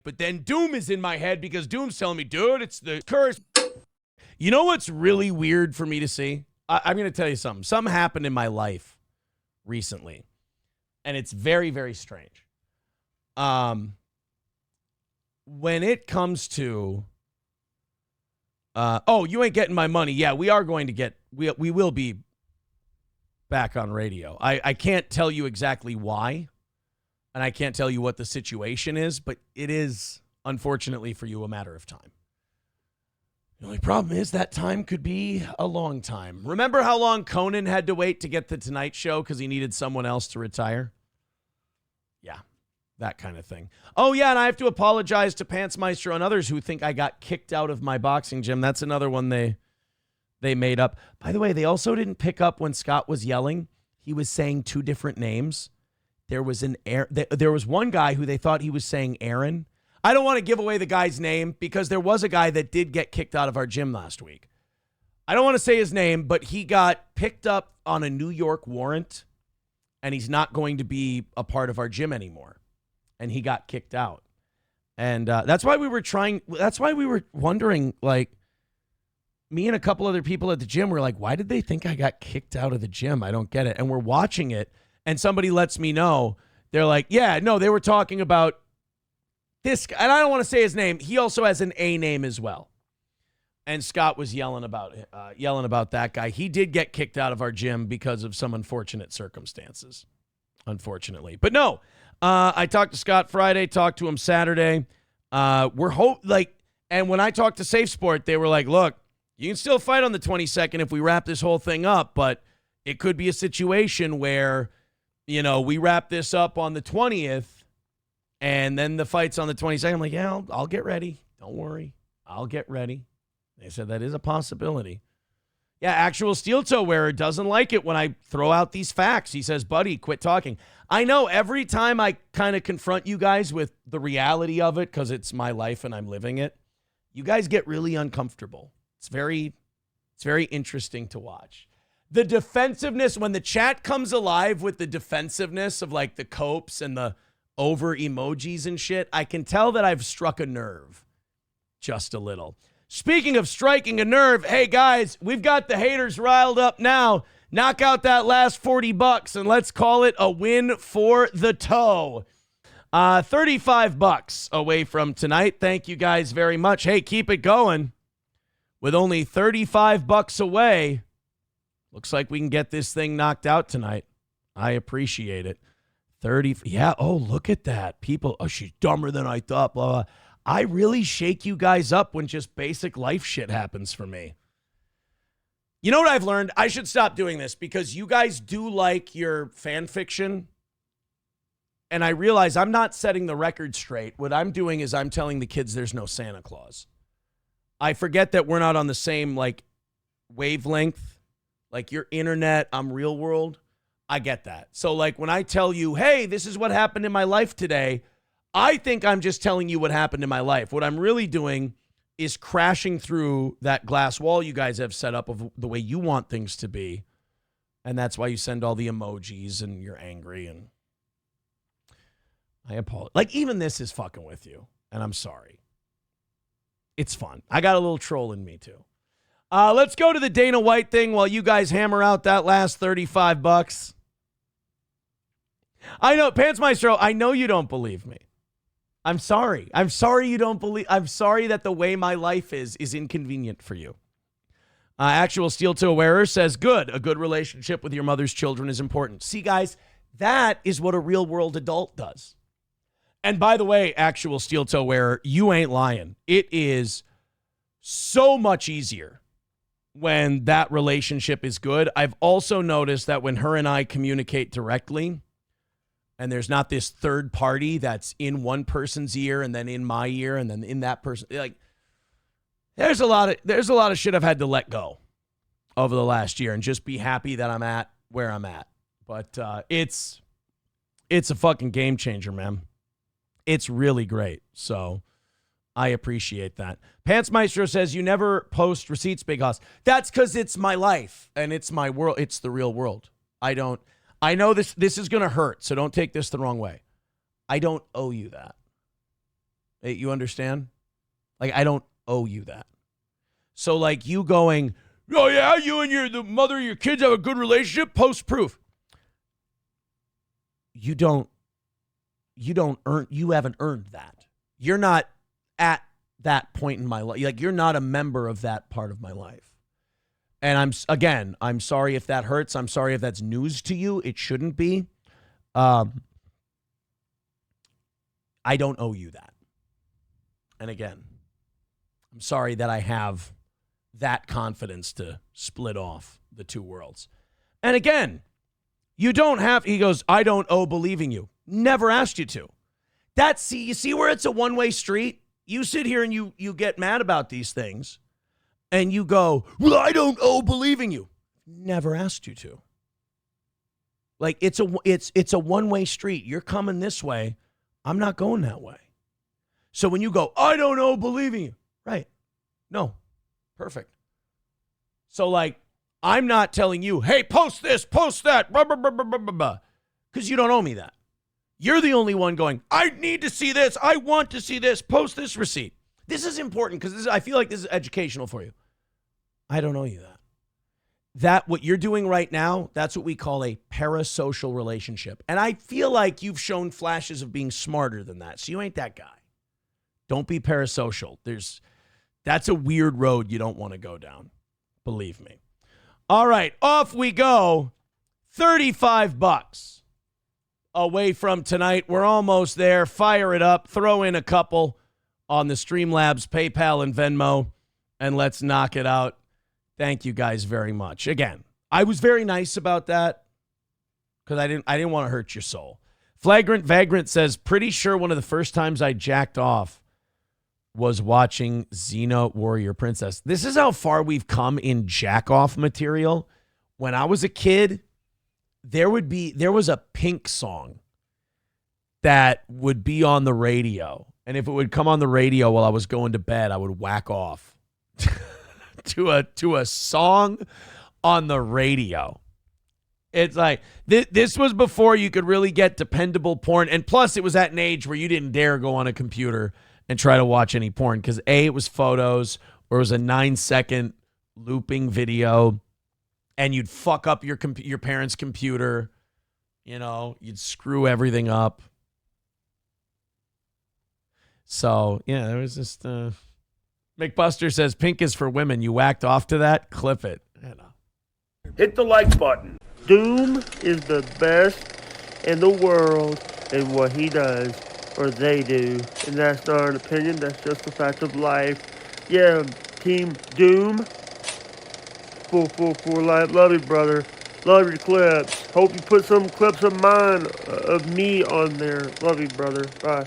But then Doom is in my head because Doom's telling me, dude, it's the curse. You know what's really weird for me to see? I'm going to tell you something. Something happened in my life recently, and it's very, very strange. When it comes to, you ain't getting my money. Yeah, we are going to get, we will be back on radio. I can't tell you exactly why, and I can't tell you what the situation is, but it is, unfortunately for you, a matter of time. The only problem is that time could be a long time. Remember how long Conan had to wait to get the Tonight Show because he needed someone else to retire? Yeah, that kind of thing. Oh, yeah, and I have to apologize to Pantsmeister and others who think I got kicked out of my boxing gym. That's another one they made up. By the way, they also didn't pick up when Scott was yelling. He was saying two different names. There was one guy who they thought he was saying Aaron. I don't want to give away the guy's name because there was a guy that did get kicked out of our gym last week. I don't want to say his name, but he got picked up on a New York warrant, and he's not going to be a part of our gym anymore. And he got kicked out. And that's why we were wondering, like, me and a couple other people at the gym were like, why did they think I got kicked out of the gym? I don't get it. And we're watching it, and somebody lets me know. They're like, yeah, no, they were talking about this guy, and I don't want to say his name. He also has an A name as well. And Scott was yelling about that guy. He did get kicked out of our gym because of some unfortunate circumstances, unfortunately. But no, I talked to Scott Friday, talked to him Saturday. And when I talked to Safe Sport, they were like, look, you can still fight on the 22nd if we wrap this whole thing up, but it could be a situation where, we wrap this up on the 20th, and then the fight's on the 22nd. I'm like, yeah, I'll get ready. Don't worry. I'll get ready. They said that is a possibility. Yeah, actual steel toe wearer doesn't like it when I throw out these facts. He says, buddy, quit talking. I know every time I kind of confront you guys with the reality of it, because it's my life and I'm living it, you guys get really uncomfortable. It's very interesting to watch. The defensiveness, when the chat comes alive with the defensiveness of like the copes and the over emojis and shit, I can tell that I've struck a nerve just a little. Speaking of striking a nerve, hey guys, we've got the haters riled up now. Knock out that last $40 and let's call it a win for the toe. $35 away from tonight. Thank you guys very much. Hey, keep it going. With only $35 away, looks like we can get this thing knocked out tonight. I appreciate it. 30. Yeah. Oh, look at that. People. Oh, she's dumber than I thought. Blah, blah. I really shake you guys up when just basic life shit happens for me. You know what I've learned? I should stop doing this because you guys do like your fan fiction. And I realize I'm not setting the record straight. What I'm doing is I'm telling the kids there's no Santa Claus. I forget that we're not on the same wavelength. Like your internet, I'm real world. I get that. So when I tell you, hey, this is what happened in my life today, I think I'm just telling you what happened in my life. What I'm really doing is crashing through that glass wall you guys have set up of the way you want things to be. And that's why you send all the emojis and you're angry. And I apologize. Even this is fucking with you. And I'm sorry. It's fun. I got a little troll in me too. Let's go to the Dana White thing while you guys hammer out that last $35. I know, Pantsmeister, I know you don't believe me. I'm sorry. I'm sorry you don't believe. I'm sorry that the way my life is inconvenient for you. Actual steel toe wearer says, good. A good relationship with your mother's children is important. See, guys, that is what a real world adult does. And by the way, actual steel toe wearer, you ain't lying. It is so much easier when that relationship is good. I've also noticed that when her and I communicate directly, and there's not this third party that's in one person's ear and then in my ear and then in that person. There's a lot of shit I've had to let go over the last year and just be happy that I'm at where I'm at. But it's a fucking game changer, man. It's really great. So I appreciate that. Pantsmeister says, you never post receipts, Big Hoss. That's because it's my life and it's my world. It's the real world. I know this is going to hurt, so don't take this the wrong way. I don't owe you that. You understand? Like, I don't owe you that. So, like, you going, oh, yeah, you and the mother of your kids have a good relationship? Post proof. You haven't earned that. You're not at that point in my life. Like, you're not a member of that part of my life. And I'm sorry if that hurts. I'm sorry if that's news to you. It shouldn't be. I don't owe you that. And again, I'm sorry that I have that confidence to split off the two worlds. And again, you don't have, he goes, I don't owe believing you. Never asked you to. You see where it's a one-way street? You sit here and you get mad about these things. And you go, well, I don't owe believing you. Never asked you to. Like, it's a one-way street. You're coming this way. I'm not going that way. So when you go, I don't owe believing you. Right. No. Perfect. So, like, I'm not telling you, hey, post this, post that, blah, blah, blah, blah, blah, blah, because you don't owe me that. You're the only one going, I need to see this. I want to see this. Post this receipt. This is important because I feel like this is educational for you. I don't owe you that. That, what you're doing right now, that's what we call a parasocial relationship. And I feel like you've shown flashes of being smarter than that. So you ain't that guy. Don't be parasocial. That's a weird road you don't want to go down. Believe me. All right, off we go. $35 away from tonight. We're almost there. Fire it up. Throw in a couple on the Streamlabs, PayPal, and Venmo, and let's knock it out. Thank you guys very much. Again, I was very nice about that because I didn't want to hurt your soul. Flagrant Vagrant says, pretty sure one of the first times I jacked off was watching Xena Warrior Princess. This is how far we've come in jack-off material. When I was a kid, there was a Pink song that would be on the radio. And if it would come on the radio while I was going to bed, I would whack off to a song on the radio. It's like, this was before you could really get dependable porn. And plus, it was at an age where you didn't dare go on a computer and try to watch any porn. Because A, it was photos, or it was a 9-second looping video. And you'd fuck up your parents' computer. You know, you'd screw everything up. So, yeah, there was just... McBuster says, Pink is for women. You whacked off to that? Clip it. You know. Hit the like button. Doom is the best in the world in what he does, or they do. And that's not an opinion, that's just a fact of life. Yeah, Team Doom. Full life. Love you, brother. Love your clips. Hope you put some clips of mine, of me on there. Love you, brother. Bye.